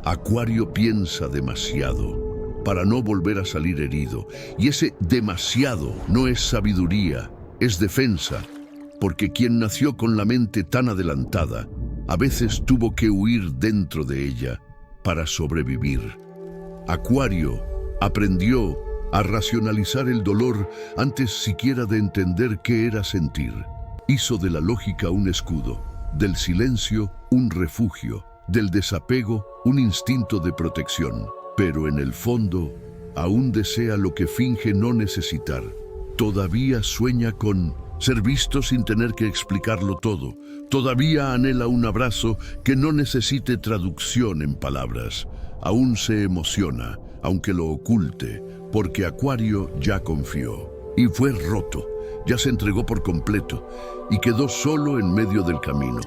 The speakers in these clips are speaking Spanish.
Acuario piensa demasiado para no volver a salir herido. Y ese demasiado no es sabiduría, es defensa. Porque quien nació con la mente tan adelantada, a veces tuvo que huir dentro de ella para sobrevivir. Acuario aprendió a racionalizar el dolor antes siquiera de entender qué era sentir. Hizo de la lógica un escudo, del silencio un refugio, del desapego un instinto de protección. Pero en el fondo, aún desea lo que finge no necesitar. Todavía sueña con ser visto sin tener que explicarlo todo. Todavía anhela un abrazo que no necesite traducción en palabras. Aún se emociona, aunque lo oculte, porque Acuario ya confió. Y fue roto, ya se entregó por completo y quedó solo en medio del camino.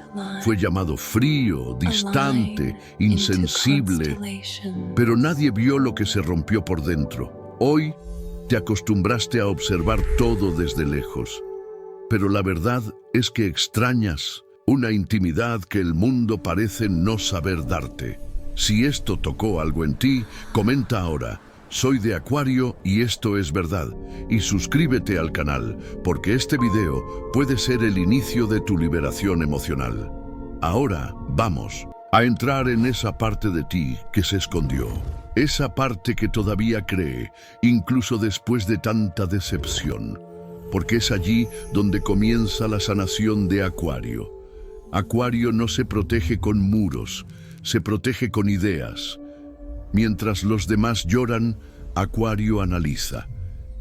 Fue llamado frío, distante, insensible, pero nadie vio lo que se rompió por dentro. Hoy te acostumbraste a observar todo desde lejos, pero la verdad es que extrañas una intimidad que el mundo parece no saber darte. Si esto tocó algo en ti, comenta ahora. Soy de Acuario y esto es verdad. Y suscríbete al canal, porque este video puede ser el inicio de tu liberación emocional. Ahora vamos a entrar en esa parte de ti que se escondió. Esa parte que todavía cree, incluso después de tanta decepción. Porque es allí donde comienza la sanación de Acuario. Acuario no se protege con muros, se protege con ideas. Mientras los demás lloran, Acuario analiza.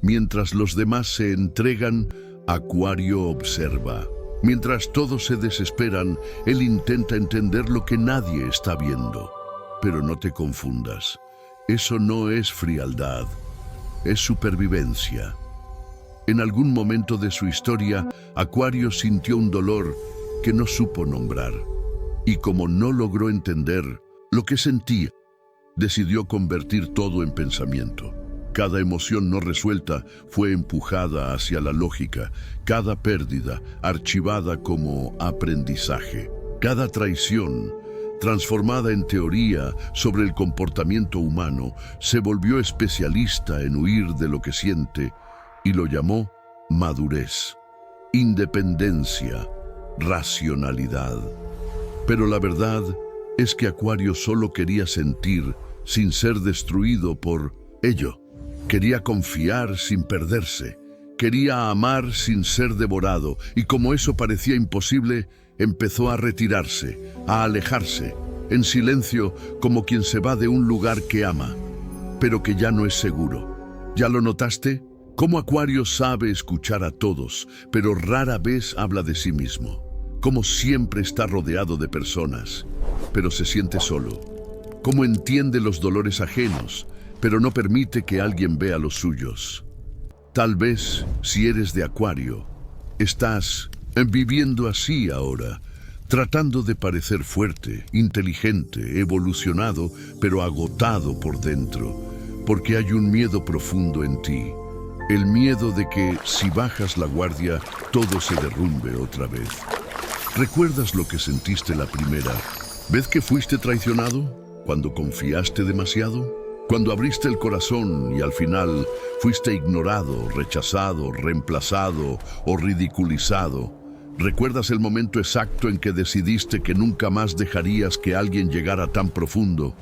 Mientras los demás se entregan, Acuario observa. Mientras todos se desesperan, él intenta entender lo que nadie está viendo. Pero no te confundas. Eso no es frialdad, es supervivencia. En algún momento de su historia, Acuario sintió un dolor que no supo nombrar. Y como no logró entender lo que sentía, decidió convertir todo en pensamiento. Cada emoción no resuelta fue empujada hacia la lógica, cada pérdida archivada como aprendizaje, cada traición transformada en teoría sobre el comportamiento humano, se volvió especialista en huir de lo que siente y lo llamó madurez, independencia, racionalidad. Pero la verdad es que Acuario solo quería sentir sin ser destruido por ello. Quería confiar sin perderse. Quería amar sin ser devorado. Y como eso parecía imposible, empezó a retirarse, a alejarse, en silencio como quien se va de un lugar que ama, pero que ya no es seguro. ¿Ya lo notaste? Cómo Acuario sabe escuchar a todos, pero rara vez habla de sí mismo. Cómo siempre está rodeado de personas, pero se siente solo. Cómo entiende los dolores ajenos, pero no permite que alguien vea los suyos. Tal vez, si eres de Acuario, estás viviendo así ahora, tratando de parecer fuerte, inteligente, evolucionado, pero agotado por dentro, porque hay un miedo profundo en ti. El miedo de que, si bajas la guardia, todo se derrumbe otra vez. ¿Recuerdas lo que sentiste la primera vez que fuiste traicionado? ¿Cuando confiaste demasiado? ¿Cuando abriste el corazón y al final fuiste ignorado, rechazado, reemplazado o ridiculizado? ¿Recuerdas el momento exacto en que decidiste que nunca más dejarías que alguien llegara tan profundo?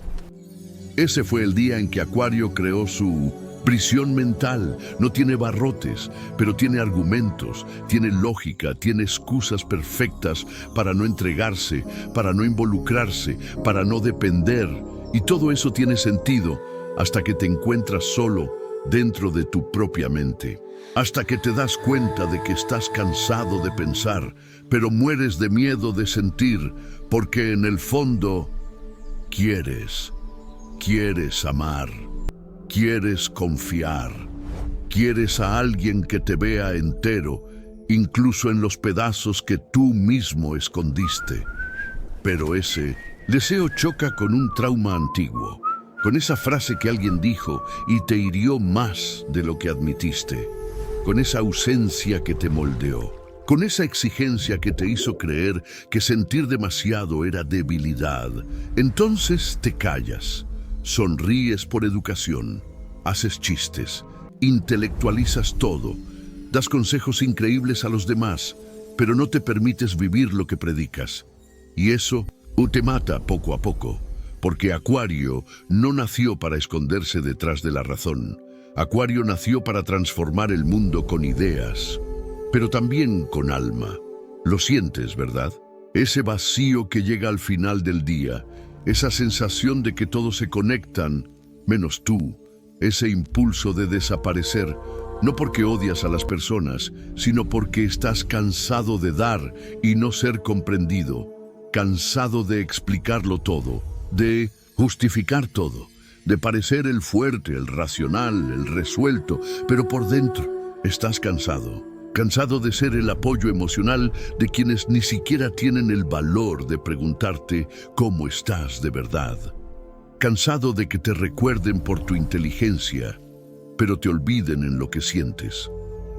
Ese fue el día en que Acuario creó su prisión mental. No tiene barrotes, pero tiene argumentos, tiene lógica, tiene excusas perfectas para no entregarse, para no involucrarse, para no depender. Y todo eso tiene sentido hasta que te encuentras solo dentro de tu propia mente. Hasta que te das cuenta de que estás cansado de pensar, pero mueres de miedo de sentir, porque en el fondo quieres amar. Quieres confiar, quieres a alguien que te vea entero, incluso en los pedazos que tú mismo escondiste. Pero ese deseo choca con un trauma antiguo, con esa frase que alguien dijo y te hirió más de lo que admitiste, con esa ausencia que te moldeó, con esa exigencia que te hizo creer que sentir demasiado era debilidad. Entonces te callas, sonríes por educación, haces chistes, intelectualizas todo, das consejos increíbles a los demás, pero no te permites vivir lo que predicas. Y eso te mata poco a poco, porque Acuario no nació para esconderse detrás de la razón. Acuario nació para transformar el mundo con ideas, pero también con alma. Lo sientes, ¿verdad? Ese vacío que llega al final del día, esa sensación de que todos se conectan, menos tú, ese impulso de desaparecer, no porque odias a las personas, sino porque estás cansado de dar y no ser comprendido, cansado de explicarlo todo, de justificar todo, de parecer el fuerte, el racional, el resuelto, pero por dentro estás cansado. Cansado de ser el apoyo emocional de quienes ni siquiera tienen el valor de preguntarte cómo estás de verdad. Cansado de que te recuerden por tu inteligencia, pero te olviden en lo que sientes.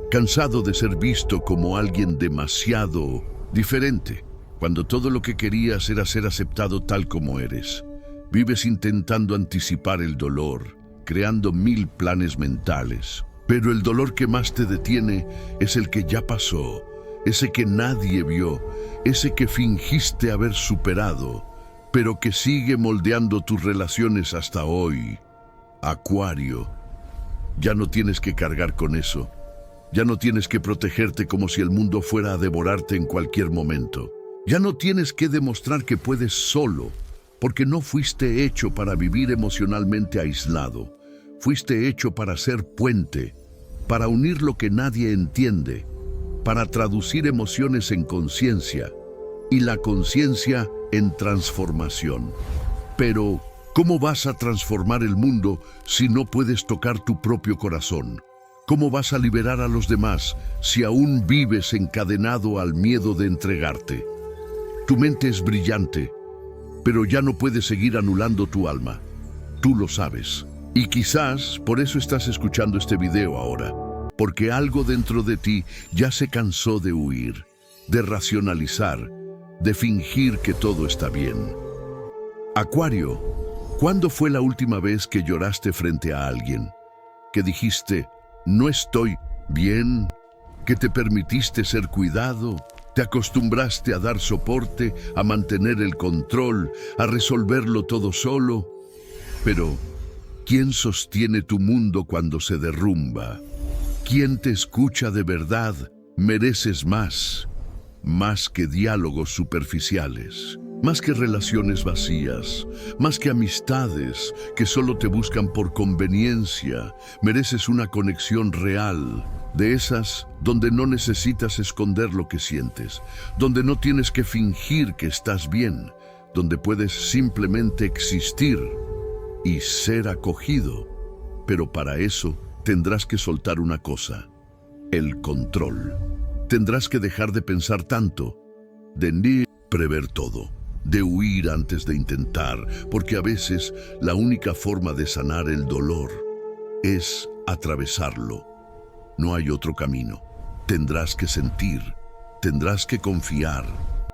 Cansado de ser visto como alguien demasiado diferente, cuando todo lo que querías era ser aceptado tal como eres. Vives intentando anticipar el dolor, creando 1000 planes mentales. Pero el dolor que más te detiene es el que ya pasó, ese que nadie vio, ese que fingiste haber superado, pero que sigue moldeando tus relaciones hasta hoy. Acuario, ya no tienes que cargar con eso. Ya no tienes que protegerte como si el mundo fuera a devorarte en cualquier momento. Ya no tienes que demostrar que puedes solo, porque no fuiste hecho para vivir emocionalmente aislado. Fuiste hecho para ser puente, para unir lo que nadie entiende, para traducir emociones en conciencia y la conciencia en transformación. Pero, ¿cómo vas a transformar el mundo si no puedes tocar tu propio corazón? ¿Cómo vas a liberar a los demás si aún vives encadenado al miedo de entregarte? Tu mente es brillante, pero ya no puedes seguir anulando tu alma. Tú lo sabes. Y quizás por eso estás escuchando este video ahora, porque algo dentro de ti ya se cansó de huir, de racionalizar, de fingir que todo está bien. Acuario, ¿cuándo fue la última vez que lloraste frente a alguien? Que dijiste, no estoy bien, que te permitiste ser cuidado, te acostumbraste a dar soporte, a mantener el control, a resolverlo todo solo, pero ¿quién sostiene tu mundo cuando se derrumba? ¿Quién te escucha de verdad? Mereces más que diálogos superficiales, más que relaciones vacías, más que amistades que solo te buscan por conveniencia. Mereces una conexión real, de esas donde no necesitas esconder lo que sientes, donde no tienes que fingir que estás bien, donde puedes simplemente existir y ser acogido. Pero para eso tendrás que soltar una cosa: el control. Tendrás que dejar de pensar tanto, de ni prever todo, de huir antes de intentar, porque a veces la única forma de sanar el dolor es atravesarlo. No hay otro camino. Tendrás que sentir, tendrás que confiar,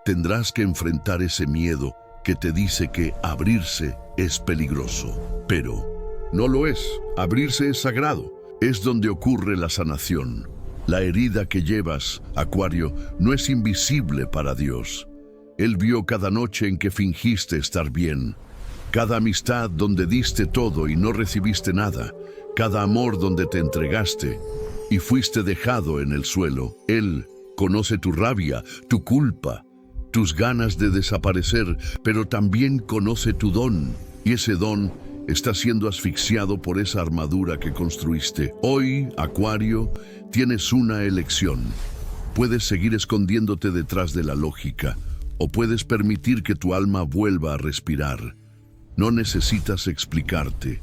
tendrás que enfrentar ese miedo que te dice que abrirse es peligroso. Pero no lo es. Abrirse es sagrado. Es donde ocurre la sanación. La herida que llevas, Acuario, no es invisible para Dios. Él vio cada noche en que fingiste estar bien, cada amistad donde diste todo y no recibiste nada, cada amor donde te entregaste y fuiste dejado en el suelo. Él conoce tu rabia, tu culpa, tus ganas de desaparecer, pero también conoce tu don, y ese don está siendo asfixiado por esa armadura que construiste. Hoy, Acuario, tienes una elección. Puedes seguir escondiéndote detrás de la lógica, o puedes permitir que tu alma vuelva a respirar. No necesitas explicarte,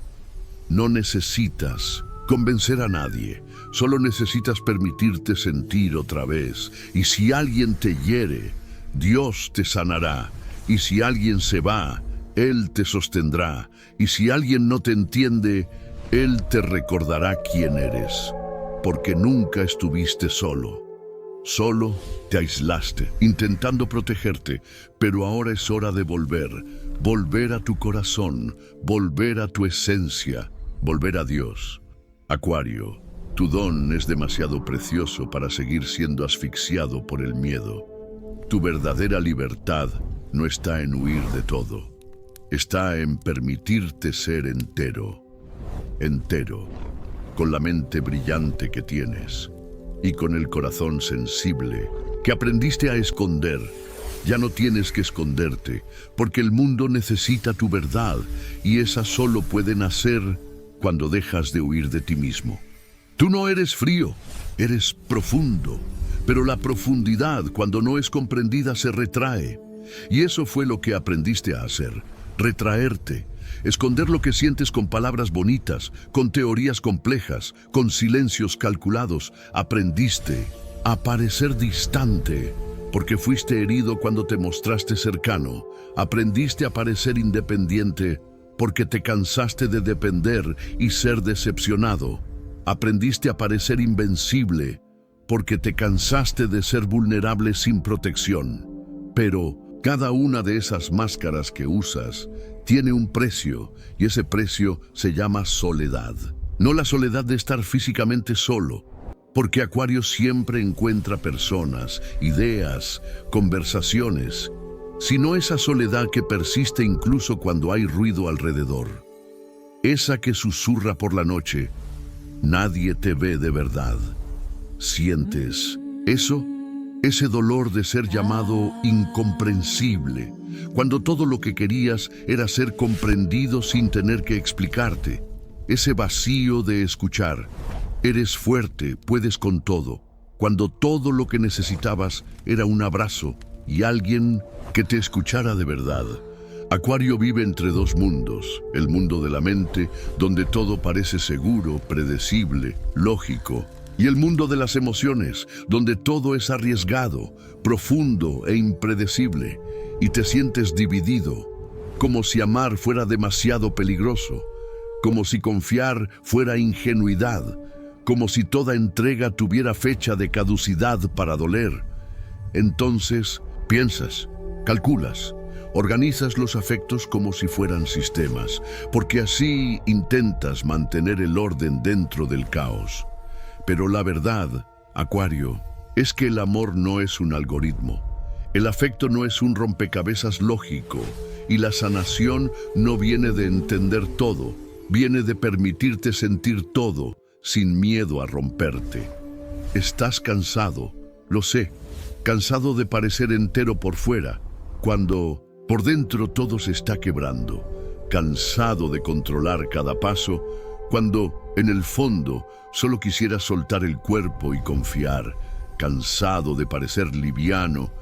no necesitas convencer a nadie, solo necesitas permitirte sentir otra vez. Y si alguien te hiere, Dios te sanará, y si alguien se va, Él te sostendrá, y si alguien no te entiende, Él te recordará quién eres, porque nunca estuviste solo. Solo te aislaste, intentando protegerte, pero ahora es hora de volver a tu corazón, volver a tu esencia, volver a Dios. Acuario, tu don es demasiado precioso para seguir siendo asfixiado por el miedo. Tu verdadera libertad no está en huir de todo, está en permitirte ser entero, con la mente brillante que tienes y con el corazón sensible que aprendiste a esconder. Ya no tienes que esconderte, porque el mundo necesita tu verdad y esa solo puede nacer cuando dejas de huir de ti mismo. Tú no eres frío, eres profundo, pero la profundidad, cuando no es comprendida, se retrae. Y eso fue lo que aprendiste a hacer, retraerte, esconder lo que sientes con palabras bonitas, con teorías complejas, con silencios calculados. Aprendiste a parecer distante, porque fuiste herido cuando te mostraste cercano. Aprendiste a parecer independiente, porque te cansaste de depender y ser decepcionado. Aprendiste a parecer invencible, porque te cansaste de ser vulnerable sin protección. Pero cada una de esas máscaras que usas tiene un precio, y ese precio se llama soledad. No la soledad de estar físicamente solo, porque Acuario siempre encuentra personas, ideas, conversaciones, sino esa soledad que persiste incluso cuando hay ruido alrededor. Esa que susurra por la noche: nadie te ve de verdad. ¿Sientes eso? Ese dolor de ser llamado incomprensible, cuando todo lo que querías era ser comprendido sin tener que explicarte. Ese vacío de escuchar: eres fuerte, puedes con todo, cuando todo lo que necesitabas era un abrazo y alguien que te escuchara de verdad. Acuario vive entre dos mundos: el mundo de la mente, donde todo parece seguro, predecible, lógico, y el mundo de las emociones, donde todo es arriesgado, profundo e impredecible, y te sientes dividido, como si amar fuera demasiado peligroso, como si confiar fuera ingenuidad, como si toda entrega tuviera fecha de caducidad para doler. Entonces piensas, calculas, organizas los afectos como si fueran sistemas, porque así intentas mantener el orden dentro del caos. Pero la verdad, Acuario, es que el amor no es un algoritmo. El afecto no es un rompecabezas lógico, y la sanación no viene de entender todo, viene de permitirte sentir todo sin miedo a romperte. Estás cansado, lo sé, cansado de parecer entero por fuera, cuando por dentro todo se está quebrando, cansado de controlar cada paso, cuando en el fondo solo quisieras soltar el cuerpo y confiar, cansado de parecer liviano,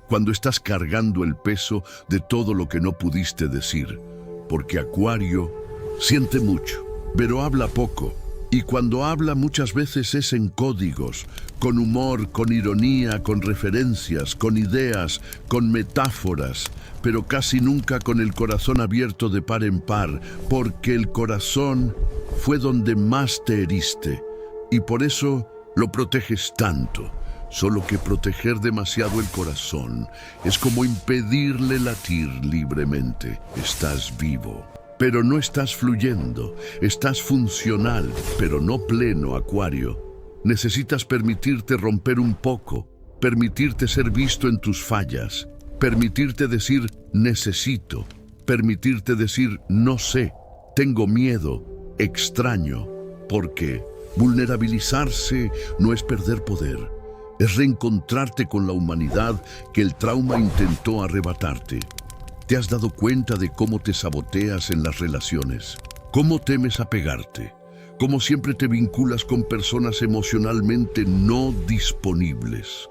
cuando estás cargando el peso de todo lo que no pudiste decir, porque Acuario siente mucho, pero habla poco, y cuando habla muchas veces es en códigos, con humor, con ironía, con referencias, con ideas, con metáforas, pero casi nunca con el corazón abierto de par en par, porque el corazón fue donde más te heriste, y por eso lo proteges tanto. Solo que proteger demasiado el corazón es como impedirle latir libremente. Estás vivo, pero no estás fluyendo. Estás funcional, pero no pleno, Acuario. Necesitas permitirte romper un poco, permitirte ser visto en tus fallas, permitirte decir necesito, permitirte decir no sé, tengo miedo, extraño, porque vulnerabilizarse no es perder poder, es reencontrarte con la humanidad que el trauma intentó arrebatarte. ¿Te has dado cuenta de cómo te saboteas en las relaciones? ¿Cómo temes apegarte? ¿Cómo siempre te vinculas con personas emocionalmente no disponibles?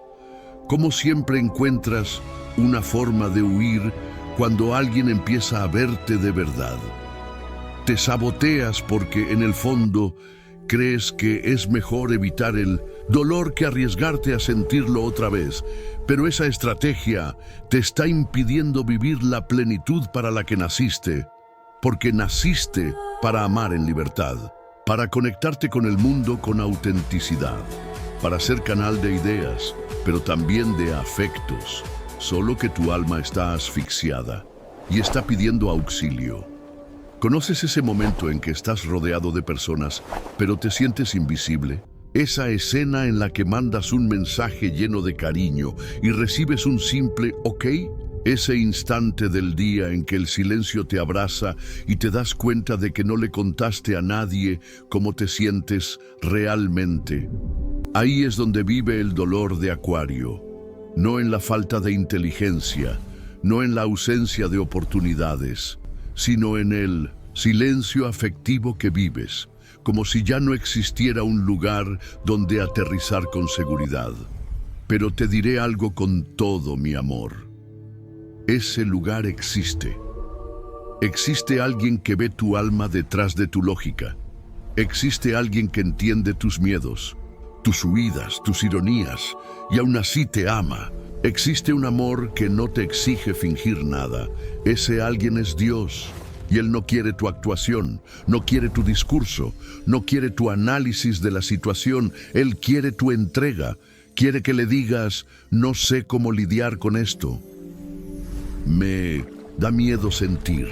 ¿Cómo siempre encuentras una forma de huir cuando alguien empieza a verte de verdad? Te saboteas porque en el fondo crees que es mejor evitar el dolor que arriesgarte a sentirlo otra vez, pero esa estrategia te está impidiendo vivir la plenitud para la que naciste, porque naciste para amar en libertad, para conectarte con el mundo con autenticidad. para ser canal de ideas, pero también de afectos, solo que tu alma está asfixiada y está pidiendo auxilio. ¿Conoces ese momento en que estás rodeado de personas, pero te sientes invisible? Esa escena en la que mandas un mensaje lleno de cariño y recibes un simple «ok». Ese instante del día en que el silencio te abraza y te das cuenta de que no le contaste a nadie cómo te sientes realmente. Ahí es donde vive el dolor de Acuario, no en la falta de inteligencia, no en la ausencia de oportunidades, sino en el silencio afectivo que vives, como si ya no existiera un lugar donde aterrizar con seguridad. Pero te diré algo con todo mi amor. Ese lugar existe. Existe alguien que ve tu alma detrás de tu lógica. Existe alguien que entiende tus miedos, tus huidas, tus ironías, y aún así te ama. Existe un amor que no te exige fingir nada. Ese alguien es Dios, y Él no quiere tu actuación, no quiere tu discurso, no quiere tu análisis de la situación. Él quiere tu entrega, quiere que le digas, no sé cómo lidiar con esto. Me da miedo sentir.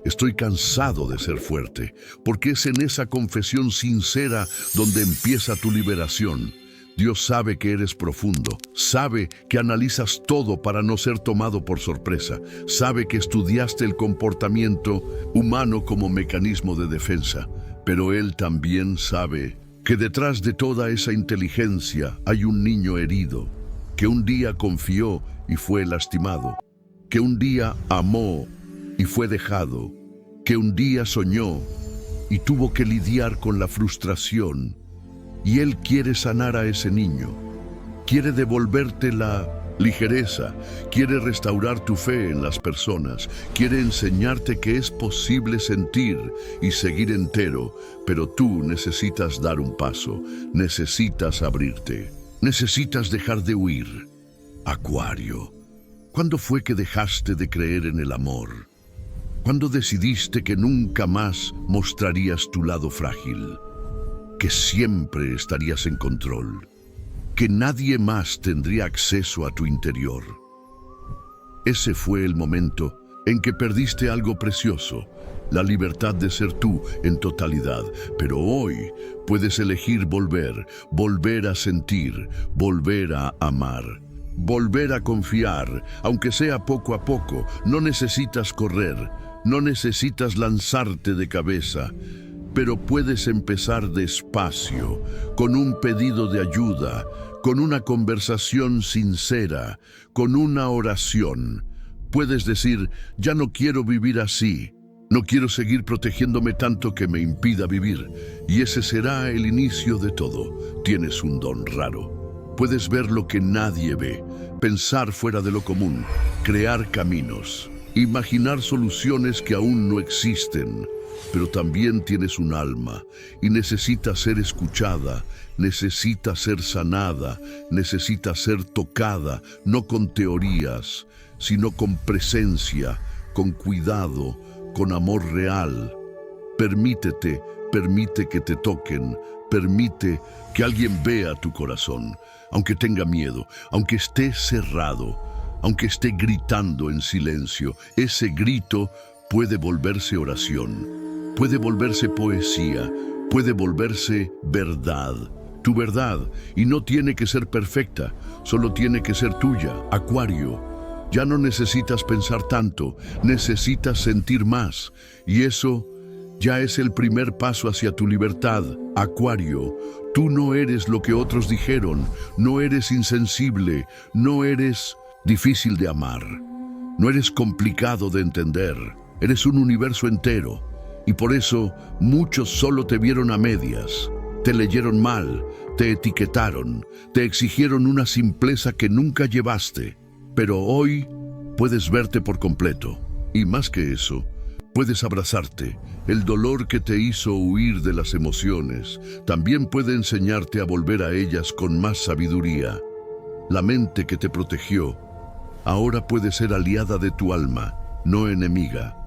Estoy cansado de ser fuerte, porque es en esa confesión sincera donde empieza tu liberación. Dios sabe que eres profundo, sabe que analizas todo para no ser tomado por sorpresa, sabe que estudiaste el comportamiento humano como mecanismo de defensa, pero Él también sabe que detrás de toda esa inteligencia hay un niño herido, que un día confió y fue lastimado, que un día amó y fue dejado, que un día soñó y tuvo que lidiar con la frustración. Y Él quiere sanar a ese niño, quiere devolverte la ligereza, quiere restaurar tu fe en las personas, quiere enseñarte que es posible sentir y seguir entero, pero tú necesitas dar un paso, necesitas abrirte, necesitas dejar de huir. Acuario, ¿cuándo fue que dejaste de creer en el amor? ¿Cuándo decidiste que nunca más mostrarías tu lado frágil? Que siempre estarías en control, que nadie más tendría acceso a tu interior. Ese fue el momento en que perdiste algo precioso, la libertad de ser tú en totalidad. Pero hoy puedes elegir volver a sentir, volver a amar, volver a confiar, aunque sea poco a poco. No necesitas correr, no necesitas lanzarte de cabeza, pero puedes empezar despacio, con un pedido de ayuda, con una conversación sincera, con una oración. Puedes decir, ya no quiero vivir así, no quiero seguir protegiéndome tanto que me impida vivir. Y ese será el inicio de todo. Tienes un don raro. Puedes ver lo que nadie ve, pensar fuera de lo común, crear caminos, imaginar soluciones que aún no existen. Pero también tienes un alma y necesita ser escuchada, necesita ser sanada, necesita ser tocada, no con teorías, sino con presencia, con cuidado, con amor real. Permite que te toquen, permite que alguien vea tu corazón, aunque tenga miedo, aunque esté cerrado, aunque esté gritando en silencio. Ese grito puede volverse oración. Puede volverse poesía, puede volverse verdad, tu verdad, y no tiene que ser perfecta, solo tiene que ser tuya. Acuario, ya no necesitas pensar tanto, necesitas sentir más, y eso ya es el primer paso hacia tu libertad. Acuario, tú no eres lo que otros dijeron, no eres insensible, no eres difícil de amar, no eres complicado de entender, eres un universo entero. Y por eso muchos solo te vieron a medias, te leyeron mal, te etiquetaron, te exigieron una simpleza que nunca llevaste. Pero hoy puedes verte por completo. Y más que eso, puedes abrazarte. El dolor que te hizo huir de las emociones también puede enseñarte a volver a ellas con más sabiduría. La mente que te protegió ahora puede ser aliada de tu alma, no enemiga.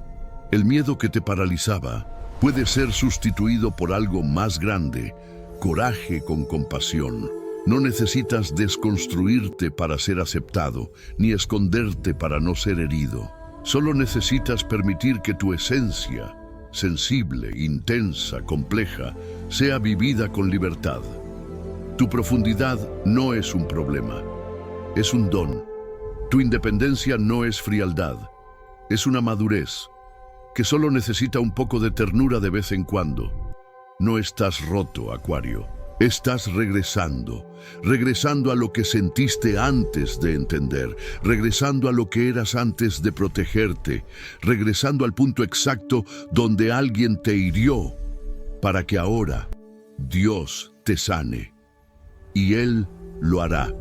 El miedo que te paralizaba puede ser sustituido por algo más grande, coraje con compasión, No necesitas desconstruirte para ser aceptado, ni esconderte para no ser herido. Solo necesitas permitir que tu esencia, sensible, intensa, compleja, sea vivida con libertad. Tu profundidad no es un problema, es un don. Tu independencia no es frialdad, es una madurez que solo necesita un poco de ternura de vez en cuando. No estás roto, Acuario. Estás regresando a lo que sentiste antes de entender, regresando a lo que eras antes de protegerte, regresando al punto exacto donde alguien te hirió, para que ahora Dios te sane. Y Él lo hará,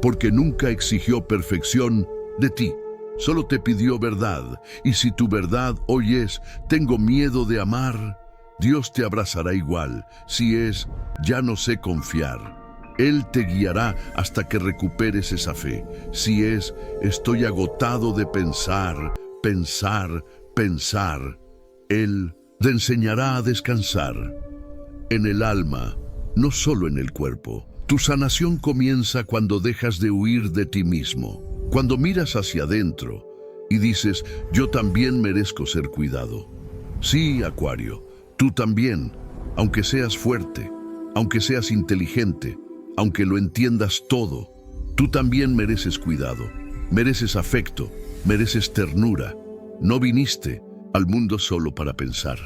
porque nunca exigió perfección de ti, solo te pidió verdad. Y si tu verdad hoy es, tengo miedo de amar, Dios te abrazará igual. Si es, ya no sé confiar, Él te guiará hasta que recuperes esa fe. Si es, estoy agotado de pensar, Él te enseñará a descansar. En el alma, no solo en el cuerpo. Tu sanación comienza cuando dejas de huir de ti mismo, cuando miras hacia adentro y dices, yo también merezco ser cuidado. Sí, Acuario, tú también, aunque seas fuerte, aunque seas inteligente, aunque lo entiendas todo, tú también mereces cuidado, mereces afecto, mereces ternura. No viniste al mundo solo para pensar,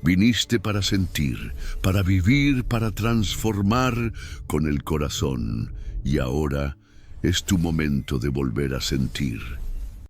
viniste para sentir, para vivir, para transformar con el corazón. Y ahora es tu momento de volver a sentir.